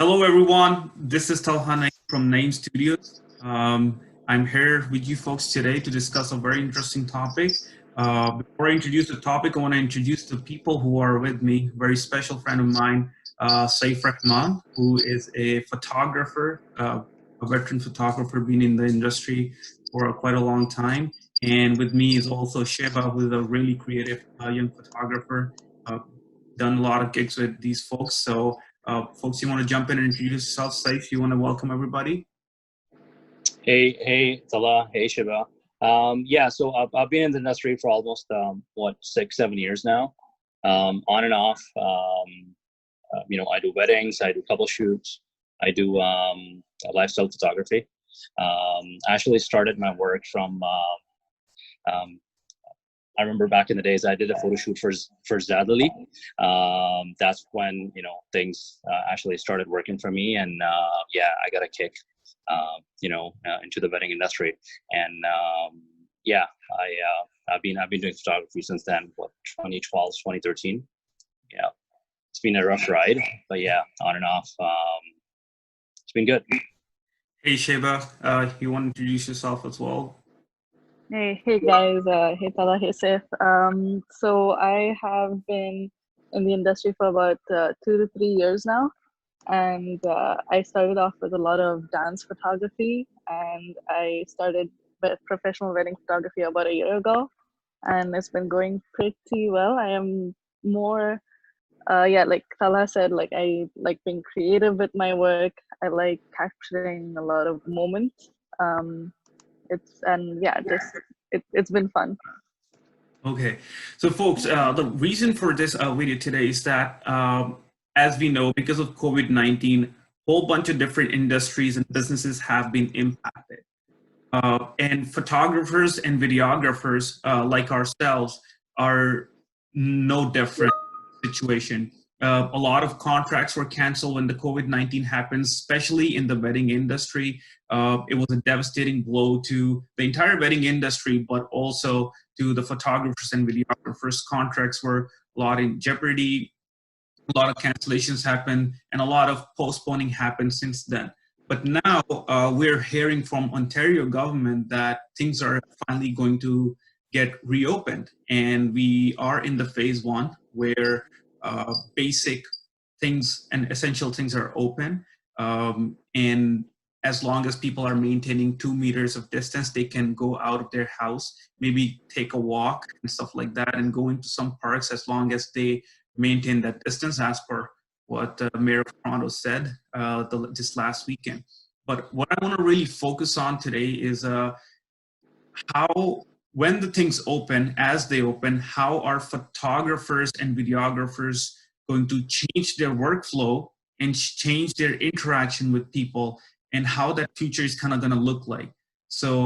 Hello, everyone. This is Naeem from Naeem Studios. I'm here with you folks today to discuss a very interesting topic. Before I introduce the topic, I want to introduce the people who are with me. A very special friend of mine, Saif Rehman, who is a photographer, a veteran photographer, been in the industry for quite a long time. And with me is also Sheba, who is a really creative young photographer. Uh, Done a lot of gigs with these folks. So folks, you want to jump in and introduce yourself? Safe, you want to welcome everybody? Hey, Tala. Hey, Sheba. So I've been in the industry for almost 6, 7 years now, on and off. I do weddings, I do couple shoots, I do lifestyle photography. I actually started my work from. I remember back in the days I did a photo shoot for Zadali. That's when things actually started working for me, and I got a kick. Into the wedding industry, and I've been doing photography since then. 2012, 2013. Yeah, it's been a rough ride, but yeah, on and off. It's been good. Hey Sheba, you want to introduce yourself as well? Hey guys, hey Tala, hey Saif. So I have been in the industry for about 2 to 3 years now, and I started off with a lot of dance photography, and I started with professional wedding photography about a year ago, and it's been going pretty well. I am more, like Tala said, like I like being creative with my work. I like capturing a lot of moments. It's been fun. Okay, so folks, the reason for this video today is that, as we know, because of COVID-19, a whole bunch of different industries and businesses have been impacted. And photographers and videographers like ourselves are no different situation. A lot of contracts were canceled when the COVID-19 happened, especially in the wedding industry. It was a devastating blow to the entire wedding industry, but also to the photographers and videographers. Contracts were a lot in jeopardy. A lot of cancellations happened, and a lot of postponing happened since then. But now we're hearing from Ontario government that things are finally going to get reopened, and we are in the phase 1 where basic things and essential things are open, and as long as people are maintaining 2 meters of distance, they can go out of their house, maybe take a walk and stuff like that, and go into some parks as long as they maintain that distance, as per what Mayor of Toronto said this last weekend. But what I want to really focus on today is how, when the things open, as they open, how are photographers and videographers going to change their workflow and change their interaction with people, and how that future is kind of going to look like. So,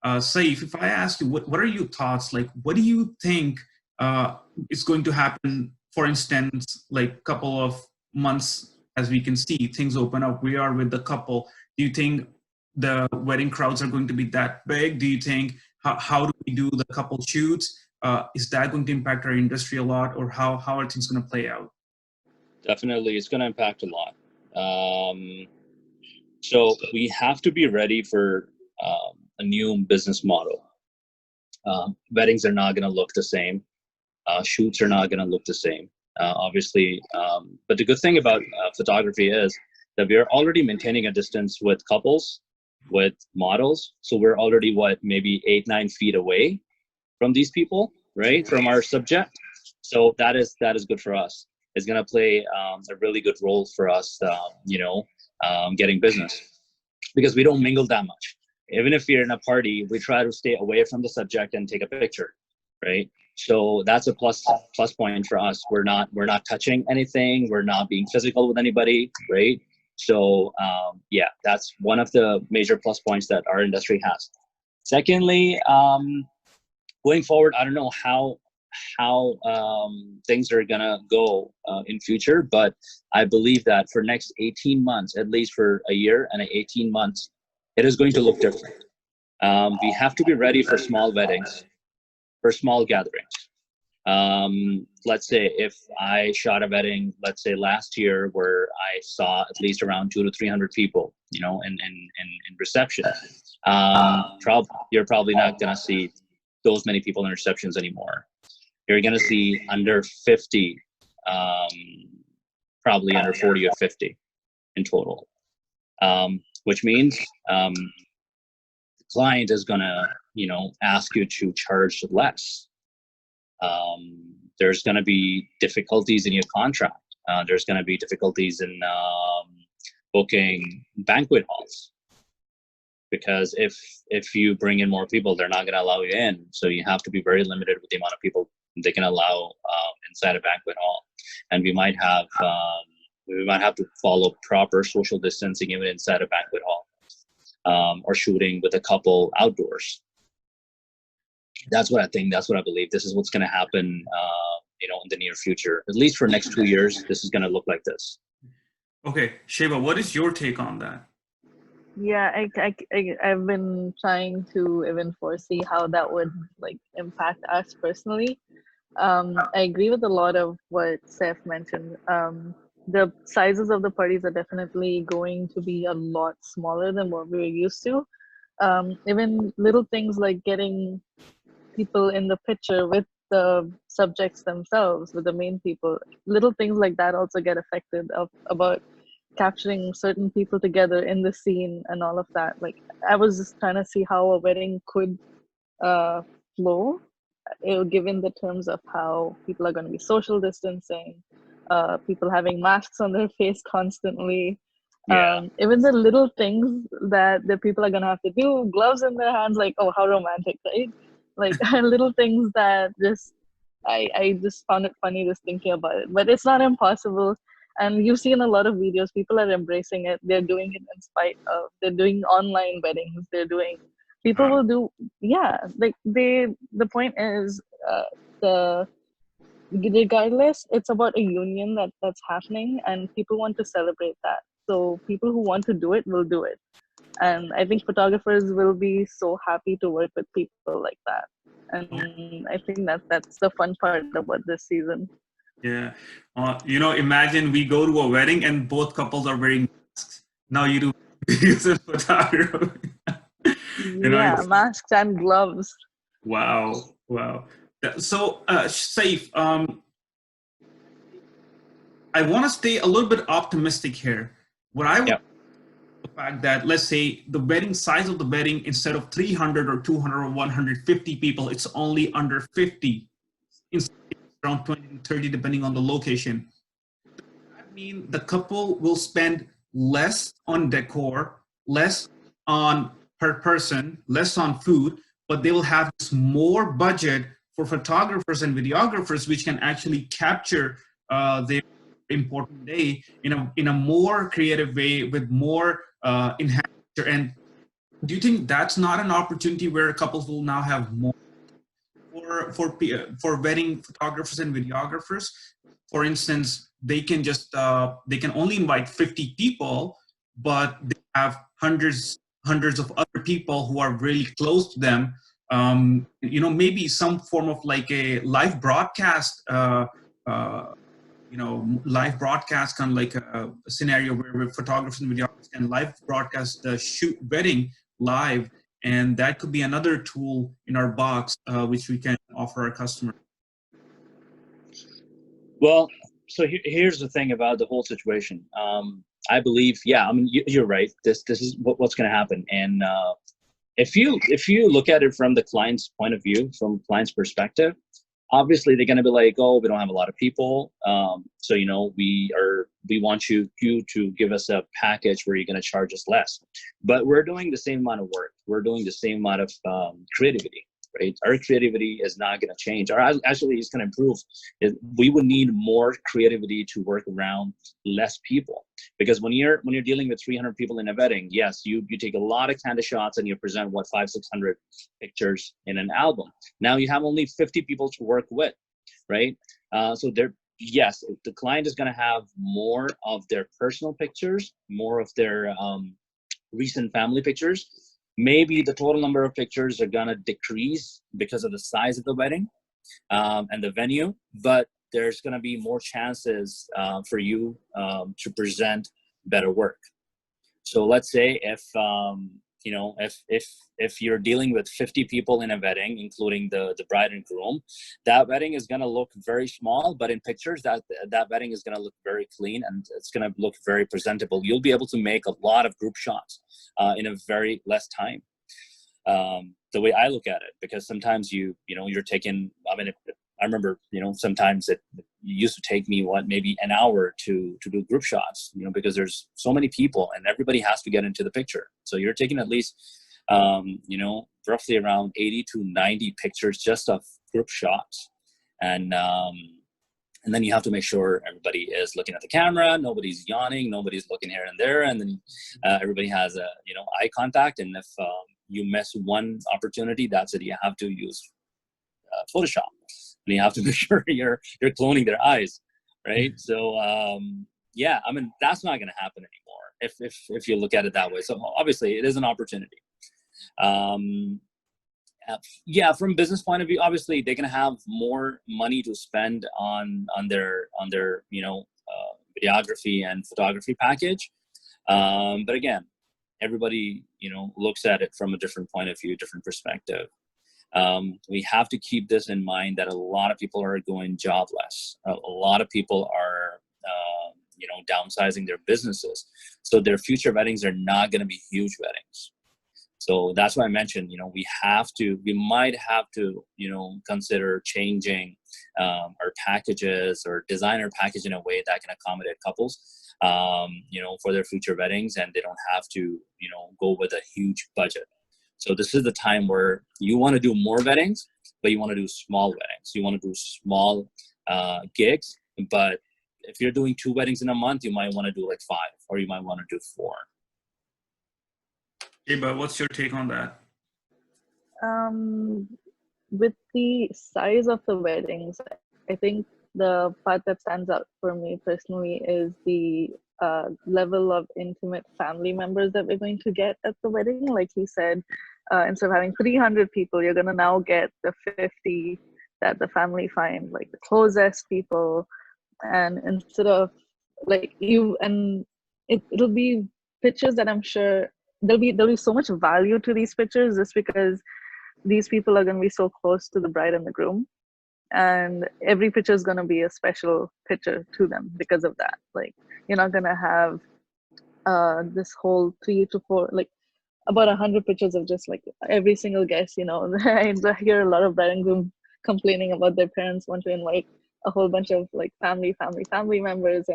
Saif, if I ask you, what are your thoughts? Like, what do you think is going to happen? For instance, like a couple of months, as we can see, things open up. We are with the couple. Do you think the wedding crowds are going to be that big? Do you think, how do we do the couple shoots? Is that going to impact our industry a lot, or how are things going to play out? Definitely, it's going to impact a lot. So we have to be ready for a new business model. Weddings are not going to look the same. Shoots are not going to look the same, obviously. But the good thing about photography is that we are already maintaining a distance with couples, with models. So we're already, maybe 8-9 feet away from these people, right? From our subject. So that is good for us. It's going to play a really good role for us, getting business, because we don't mingle that much. Even if we're in a party, we try to stay away from the subject and take a picture, right? So that's a plus point for us. We're not touching anything. We're not being physical with anybody, right? So that's one of the major plus points that our industry has. Secondly, going forward, I don't know how things are gonna go in future, but I believe that for next 18 months, at least for a year and 18 months, it is going to look different. We have to be ready for small weddings, for small gatherings. Let's say if I shot a wedding, let's say last year, where I saw at least around 200 to 300 people, you know, in reception, you're probably not going to see those many people in receptions anymore. You're going to see under 50, probably under 40 or 50 in total, which means the client is going to, you know, ask you to charge less. There's going to be difficulties in your contract. There's going to be difficulties in booking banquet halls, because if you bring in more people, they're not going to allow you in. So you have to be very limited with the amount of people they can allow inside a banquet hall. And we might have to follow proper social distancing even inside a banquet hall, or shooting with a couple outdoors. That's what I think. That's what I believe. This is what's going to happen, you know, in the near future. At least for the next 2 years, this is going to look like this. Okay, Sheba, what is your take on that? Yeah, I've been trying to even foresee how that would like impact us personally. I agree with a lot of what Saif mentioned. The sizes of the parties are definitely going to be a lot smaller than what we were used to. Even little things like getting people in the picture with the subjects themselves, with the main people, little things like that also get affected about capturing certain people together in the scene and all of that. Like, I was just trying to see how a wedding could flow, given the terms of how people are going to be social distancing, people having masks on their face constantly. Yeah. Even the little things that the people are going to have to do, gloves in their hands, like, oh, how romantic, right? Like, little things that just, I just found it funny just thinking about it. But it's not impossible. And you've seen a lot of videos, people are embracing it. They're doing it in spite of, they're doing online weddings. People will do, yeah, like the point is, regardless, it's about a union that's happening, and people want to celebrate that. So people who want to do it will do it. And I think photographers will be so happy to work with people like that. And I think that's the fun part about this season. Yeah. You know, imagine we go to a wedding and both couples are wearing masks. Now you do videos and photography. You know, Yeah, masks and gloves. wow. Wow. So, Saif, I want to stay a little bit optimistic here. What I would the fact that, let's say, the wedding size of the wedding, instead of 300 or 200 or 150 people, it's only under 50, instead around 20 to 30, depending on the location. I mean, the couple will spend less on decor, less on per person, less on food, but they will have more budget for photographers and videographers, which can actually capture their important day in a more creative way with more enhanced. And do you think that's not an opportunity where couples will now have more for wedding photographers and videographers? For instance, they can just they can only invite 50 people, but they have hundreds of other people who are really close to them. You know, maybe some form of like a live broadcast. You know, live broadcast, kind of like a scenario where photographers and videographers can live broadcast the shoot wedding live, and that could be another tool in our box which we can offer our customers. Well, so here's the thing about the whole situation. I believe, yeah, I mean, you're right. This is what's going to happen. And if you look at it from the client's point of view, from client's perspective, obviously they're going to be like, oh, we don't have a lot of people, so you know, we want you to give us a package where you're going to charge us less. But we're doing the same amount of work. We're doing the same amount of creativity. Right? Our creativity is not going to change. Or actually, it's going to improve. We would need more creativity to work around less people. Because when you're dealing with 300 people in a wedding, yes, you take a lot of candid shots and you present 500-600 pictures in an album. Now you have only 50 people to work with, right? So yes, the client is going to have more of their personal pictures, more of their recent family pictures. Maybe the total number of pictures are gonna decrease because of the size of the wedding, and the venue, but there's going to be more chances for you to present better work. So let's say if if you're dealing with 50 people in a wedding, including the bride and groom, that wedding is going to look very small, but in pictures that wedding is going to look very clean, and it's going to look very presentable. You'll be able to make a lot of group shots in a very less time. The way I look at it, because sometimes you're taking, I remember, sometimes it used to take me maybe an hour to do group shots, because there's so many people and everybody has to get into the picture. So you're taking at least, roughly around 80 to 90 pictures just of group shots. And then you have to make sure everybody is looking at the camera, nobody's yawning, nobody's looking here and there. And then everybody has eye contact. And if you miss one opportunity, that's it. You have to use Photoshop. And you have to make sure you're cloning their eyes, right? So that's not going to happen anymore if you look at it that way. So obviously, it is an opportunity. From a business point of view, obviously they're going to have more money to spend on their videography and photography package. But again, everybody looks at it from a different point of view, different perspective. We have to keep this in mind that a lot of people are going jobless. A lot of people are, downsizing their businesses. So their future weddings are not going to be huge weddings. So that's why I mentioned, we might have to, consider changing our packages or design our package in a way that can accommodate couples, for their future weddings, and they don't have to, go with a huge budget. So this is the time where you want to do more weddings, but you want to do small weddings. You want to do small gigs, but if you're doing 2 weddings in a month, you might want to do like 5, or you might want to do 4. Sheba, what's your take on that? With the size of the weddings, I think the part that stands out for me personally is the level of intimate family members that we're going to get at the wedding. Like he said, instead of having 300 people, you're going to now get the 50 that the family find, like the closest people. And instead of it'll be pictures that I'm sure there'll be so much value to these pictures, just because these people are going to be so close to the bride and the groom. And every picture is going to be a special picture to them because of that. Like, you're not going to have this whole 3 to 4, like about 100 pictures of just like every single guest. I hear a lot of bride and groom complaining about their parents want to invite a whole bunch of like family members,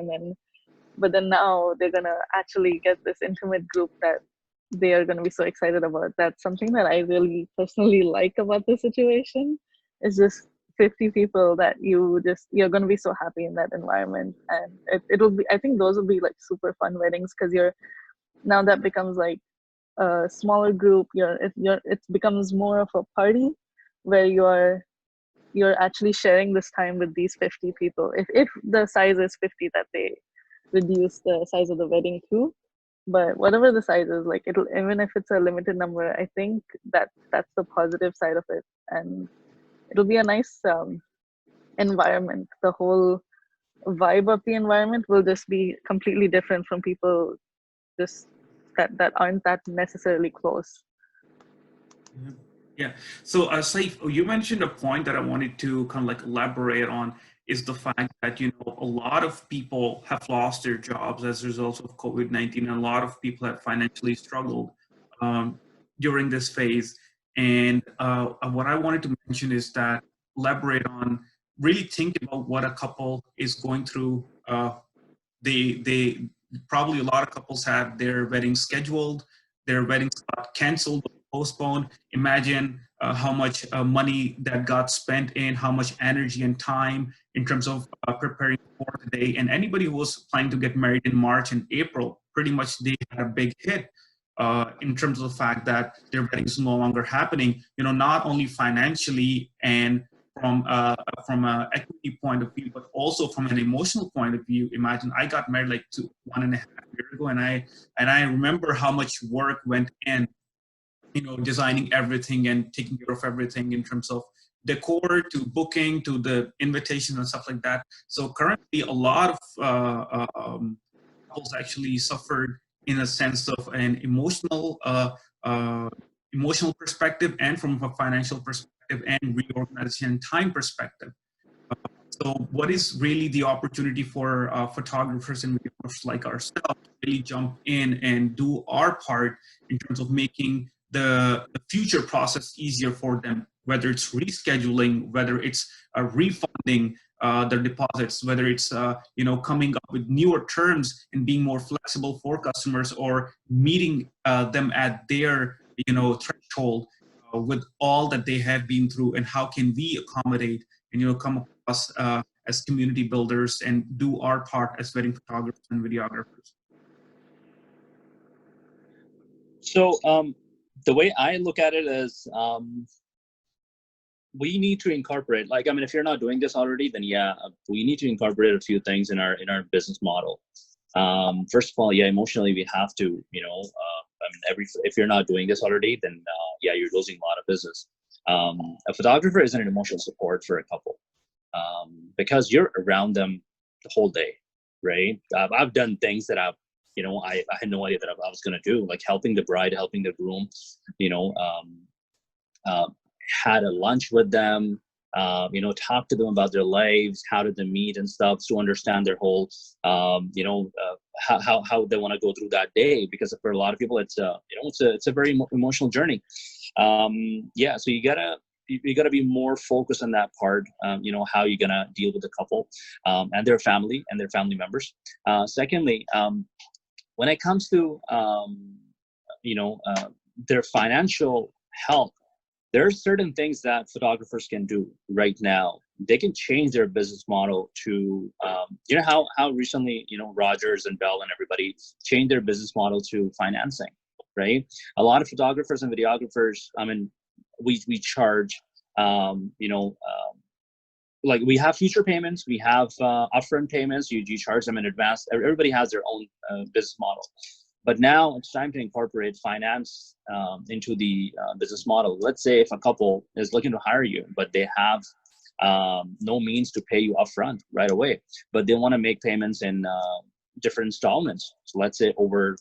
but then now they're going to actually get this intimate group that they are going to be so excited about. That's something that I really personally like about the situation. It's just 50 people that you're going to be so happy in that environment, and it'll be, I think those will be like super fun weddings, because now that becomes like a smaller group. It becomes more of a party where you're actually sharing this time with these 50 people. If the size is 50, that they reduce the size of the wedding to. But whatever the size is, like even if it's a limited number, I think that's the positive side of it, and it'll be a nice environment. The whole vibe of the environment will just be completely different from people just that aren't that necessarily close. Yeah. So, Saif, you mentioned a point that I wanted to kind of like elaborate on, is the fact that, a lot of people have lost their jobs as a result of COVID-19, and a lot of people have financially struggled during this phase. And what I wanted to mention is that elaborate on, really think about what a couple is going through. They probably, a lot of couples had their weddings scheduled, their weddings got canceled, postponed. Imagine how much money that got spent in, how much energy and time in terms of preparing for the day. And anybody who was planning to get married in March and April, pretty much they had a big hit in terms of the fact that their wedding is no longer happening. Not only financially and from an equity point of view, but also from an emotional point of view. Imagine, I got married like 1.5 years ago, and I remember how much work went in, designing everything and taking care of everything in terms of decor to booking to the invitation and stuff like that. So currently, a lot of couples actually suffered in a sense of an emotional perspective and from a financial perspective and reorganization time perspective. So what is really the opportunity for photographers and videographers like ourselves to really jump in and do our part in terms of making the future process easier for them, whether it's rescheduling, whether it's refunding their deposits, whether it's coming up with newer terms and being more flexible for customers, or meeting them at their threshold with all that they have been through, and how can we accommodate and come across as community builders and do our part as wedding photographers and videographers. So the way I look at it is we need to incorporate, like, I mean, if you're not doing this already, then yeah, we need to incorporate a few things in our business model. First of all, yeah, emotionally we have to, I mean, if you're not doing this already, then yeah, you're losing a lot of business. A photographer isn't an emotional support for a couple, because you're around them the whole day, right? I've done things that I had no idea that I was going to do, like helping the bride, helping the groom, had a lunch with them, talk to them about their lives, how did they meet and stuff, to understand their whole, how they want to go through that day, because for a lot of people, it's a very emotional journey. Yeah, so you gotta be more focused on that part. How you're gonna deal with the couple and their family members. Secondly, when it comes to their financial health, there are certain things that photographers can do right now. They can change their business model to, how recently, Rogers and Bell and everybody changed their business model to financing, right? A lot of photographers and videographers, I mean, we charge, like we have future payments, we have upfront payments, you charge them in advance. Everybody has their own business model. But now it's time to incorporate finance into the business model. Let's say if a couple is looking to hire you, but they have no means to pay you upfront right away, but they want to make payments in different installments. So let's say over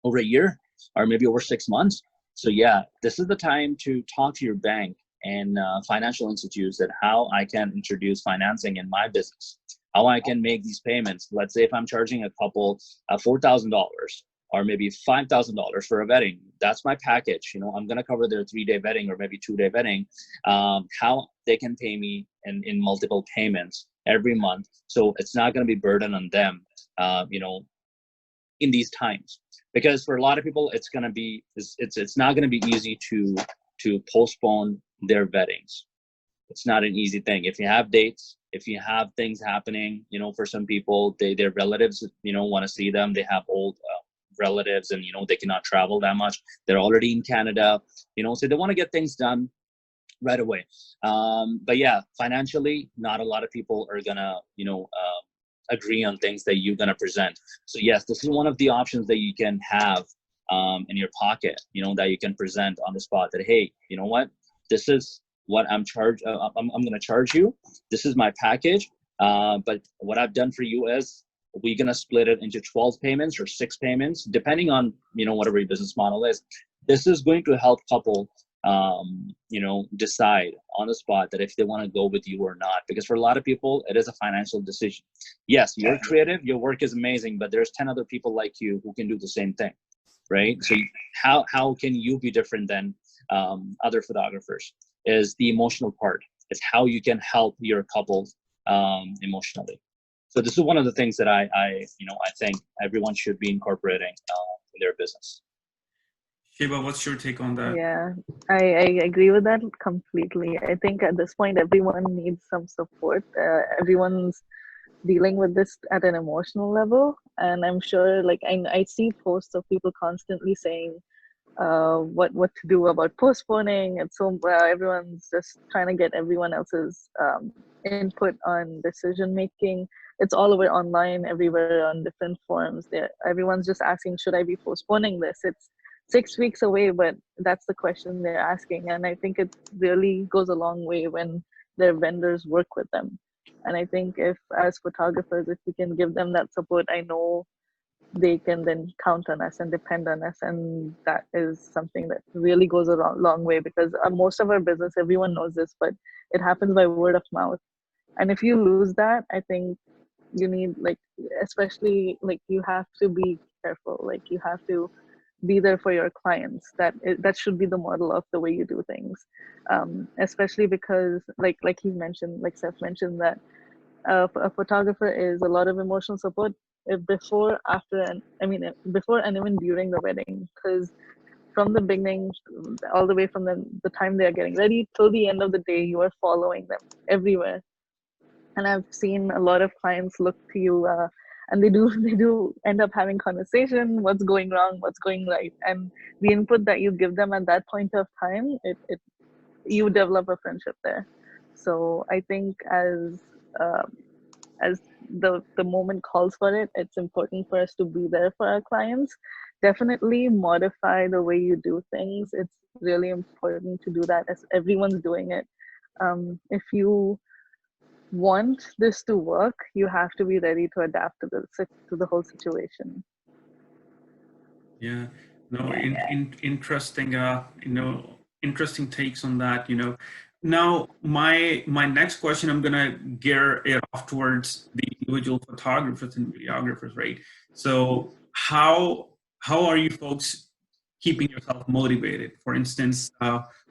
a year or maybe over 6 months. So yeah, this is the time to talk to your bank and financial institutes that how I can introduce financing in my business, how I can make these payments. Let's say if I'm charging a couple $4,000 or maybe $5,000 for a wedding, that's my package. I'm going to cover their 3-day wedding or maybe 2-day wedding, how they can pay me in multiple payments every month. So it's not going to be burden on them, in these times, because for a lot of people, it's going to be, it's not going to be easy to postpone their weddings. It's not an easy thing. If you have dates, if you have things happening, for some people, their relatives, want to see them. They have old relatives and, they cannot travel that much. They're already in Canada, so they want to get things done right away. But yeah, financially, not a lot of people are gonna, agree on things that you're gonna present. So yes, this is one of the options that you can have in your pocket, that you can present on the spot, that, hey, you know what, this is what I'm going to charge you. This is my package. But what I've done for you is we're going to split it into 12 payments or 6 payments, depending on, whatever your business model is. This is going to help couple, decide on the spot that if they want to go with you or not. Because for a lot of people, it is a financial decision. Yes, you're creative, your work is amazing, but there's 10 other people like you who can do the same thing, right? So how can you be different than other photographers? Is the emotional part. It's how you can help your couple emotionally. So this is one of the things that I think everyone should be incorporating in their business. Sheba, what's your take on that? Yeah, I agree with that completely. I think at this point, everyone needs some support. Everyone's dealing with this at an emotional level. And I'm sure, like, I see posts of people constantly saying, what to do about postponing. And so everyone's just trying to get everyone else's input on decision making. It's all over online, everywhere on different forums. Everyone's just asking, should I be postponing this? 6 weeks away, but that's the question they're asking. And I think it really goes a long way when their vendors work with them. And I think if, as photographers, if we can give them that support, I know they can then count on us and depend on us. And that is something that really goes a long way, because most of our business, everyone knows this, but it happens by word of mouth. And if you lose that, I think you need, like, especially, like, you have to be careful. Like, you have to be there for your clients. That should be the model of the way you do things. Especially because, like he mentioned, like Saif mentioned, that a photographer is a lot of emotional support before, after, and before and even during the wedding. Because from the beginning, all the way from the time they are getting ready till the end of the day, you are following them everywhere. And I've seen a lot of clients look to you, and they do end up having conversation, what's going wrong, what's going right, and the input that you give them at that point of time, you develop a friendship there. So I think as the moment calls for it, it's important for us to be there for our clients. Definitely modify the way you do things. It's really important to do that, as everyone's doing it. If you want this to work, you have to be ready to adapt to the whole situation. Yeah, no, Yeah. interesting, interesting takes on that, Now, my next question, I'm gonna gear it off towards the individual photographers and videographers, right? So how are you folks keeping yourself motivated? For instance,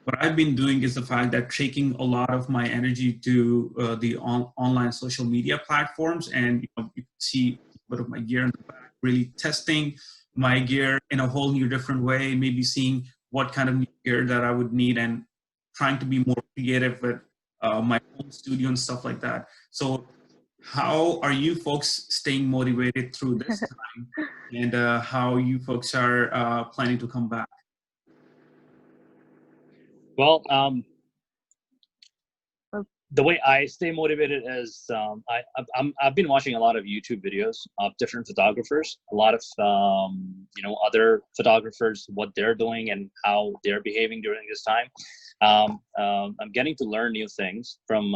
what I've been doing is the fact that taking a lot of my energy to the online social media platforms, and you can see a bit of my gear in the back, really testing my gear in a whole new different way, maybe seeing what kind of new gear that I would need, and trying to be more creative with my home studio and stuff like that. So how are you folks staying motivated through this time, and how you folks are planning to come back? Well, the way I stay motivated is I've been watching a lot of YouTube videos of different photographers, a lot of other photographers, what they're doing and how they're behaving during this time. I'm getting to learn new things from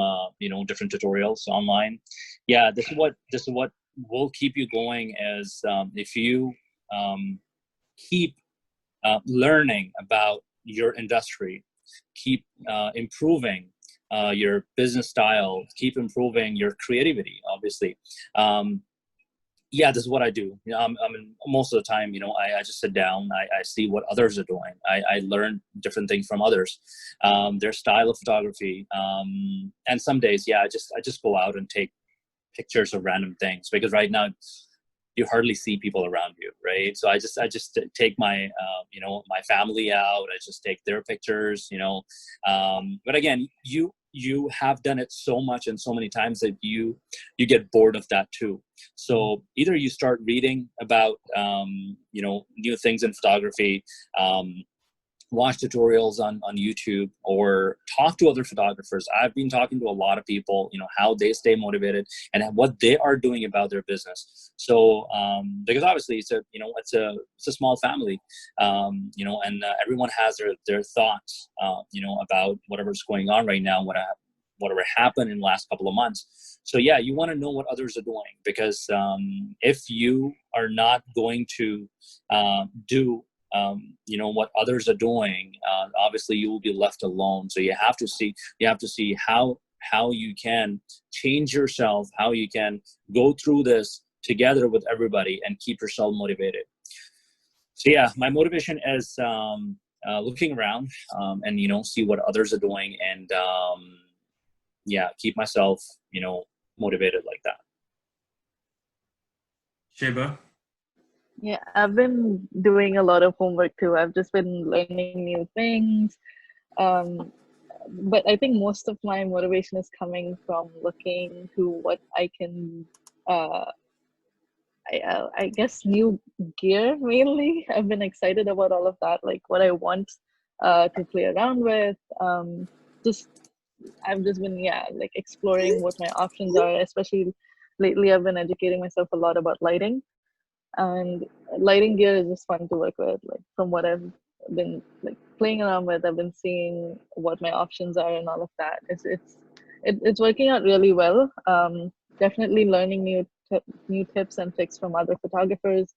different tutorials online. Yeah, this is what will keep you going, as if you keep learning about your industry, keep improving your business style, keep improving your creativity, obviously. Yeah, this is what I do. Most of the time, I just sit down, I see what others are doing. I learn different things from others, their style of photography. And some days, yeah, I just go out and take pictures of random things, because right now you hardly see people around you, right? So I just take my my family out. I just take their pictures, but again, you have done it so much and so many times that you get bored of that too. So either you start reading about new things in photography, watch tutorials on YouTube, or talk to other photographers. I've been talking to a lot of people, how they stay motivated and what they are doing about their business. So because obviously it's a small family, and everyone has their thoughts, about whatever's going on right now, whatever happened in the last couple of months. So yeah, you want to know what others are doing, because if you are not going to do what others are doing, obviously you will be left alone. So you have to see how you can change yourself, how you can go through this together with everybody and keep yourself motivated. So yeah, my motivation is looking around, and see what others are doing, and yeah, keep myself motivated like that. Sheba? Yeah, I've been doing a lot of homework too. I've just been learning new things. Um, but I think most of my motivation is coming from looking to what I can, I guess, new gear mainly. I've been excited about all of that, like what I want to play around with. Just I've just been, yeah, like exploring what my options are. Especially lately, I've been educating myself a lot about lighting. And lighting gear is just fun to work with. Like from what I've been like playing around with, I've been seeing what my options are and all of that. It's working out really well. Definitely learning new tips and tricks from other photographers.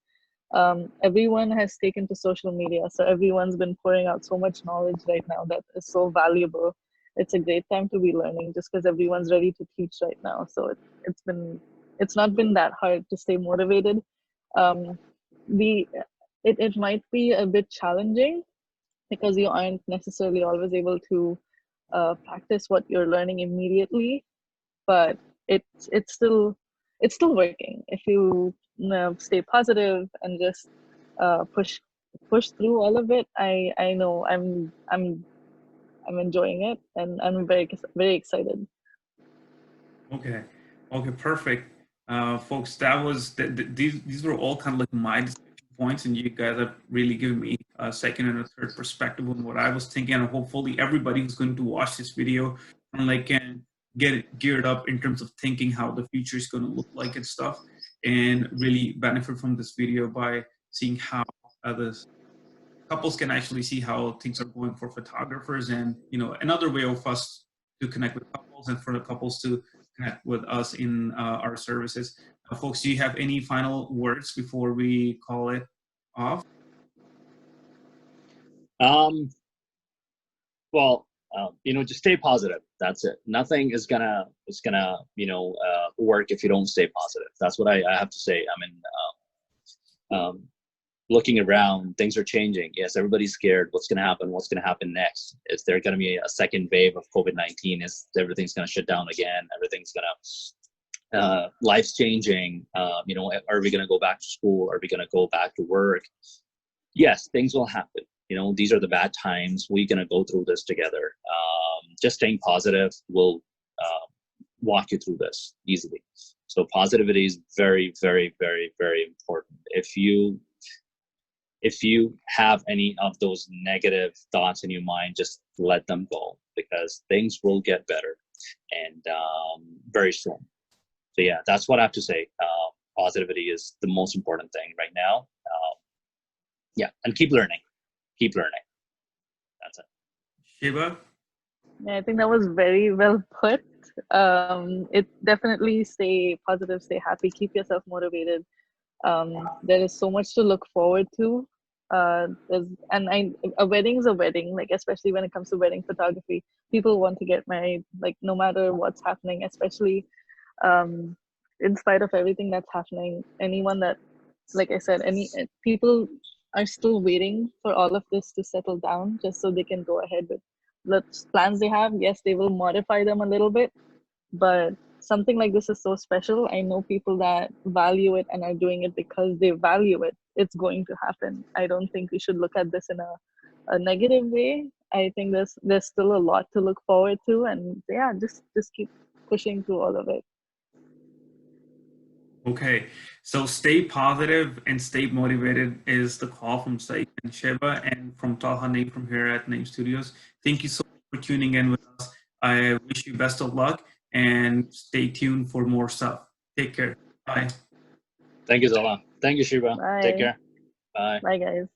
Everyone has taken to social media, so everyone's been pouring out so much knowledge right now that is so valuable. It's a great time to be learning just because everyone's ready to teach right now. So it's not been that hard to stay motivated. um, it might be a bit challenging because you aren't necessarily always able to practice what you're learning immediately, but it's still working if you, stay positive and just push through all of it. I know I'm enjoying it, and I'm very excited. Okay. Okay, perfect. Folks, that was these were all kind of like my discussion points, and you guys have really given me a second and a third perspective on what I was thinking. And hopefully, everybody who's going to watch this video and like can get it geared up in terms of thinking how the future is going to look like and stuff, and really benefit from this video by seeing how the couples can actually see how things are going for photographers, and another way of us to connect with couples and for the couples to connect with us in our services. Folks, do you have any final words before we call it off? Well, just stay positive. That's it. Nothing is gonna work if you don't stay positive. That's what I have to say. I mean, looking around, things are changing. Yes, everybody's scared. What's going to happen? What's going to happen next? Is there going to be a second wave of COVID-19? Is everything's going to shut down again? Everything's going to, life's changing. Are we going to go back to school? Are we going to go back to work? Yes, things will happen. These are the bad times. We're going to go through this together. Just staying positive will walk you through this easily. So positivity is very, very, very, very important. If you have any of those negative thoughts in your mind, just let them go, because things will get better, and very soon. So yeah, that's what I have to say. Positivity is the most important thing right now. Yeah, and keep learning. Keep learning. That's it. Sheba? Yeah, I think that was very well put. It definitely stay positive, stay happy, keep yourself motivated. There is so much to look forward to. A wedding is a wedding, like especially when it comes to wedding photography. People want to get married, like no matter what's happening, especially in spite of everything that's happening. Anyone that, like I said, people are still waiting for all of this to settle down just so they can go ahead with the plans they have. Yes, they will modify them a little bit, but something like this is so special. I know people that value it and are doing it because they value it. It's going to happen. I don't think we should look at this in a negative way. I think there's still a lot to look forward to, and yeah, just keep pushing through all of it. Okay, so stay positive and stay motivated is the call from Saif and Sheba, and from Talha Naeem from here at Naeem Studios. Thank you so much for tuning in with us. I wish you best of luck, and stay tuned for more stuff. Take care. Bye. Thank you, Zola. Thank you, Sheba. Bye. Take care. Bye. Bye, guys.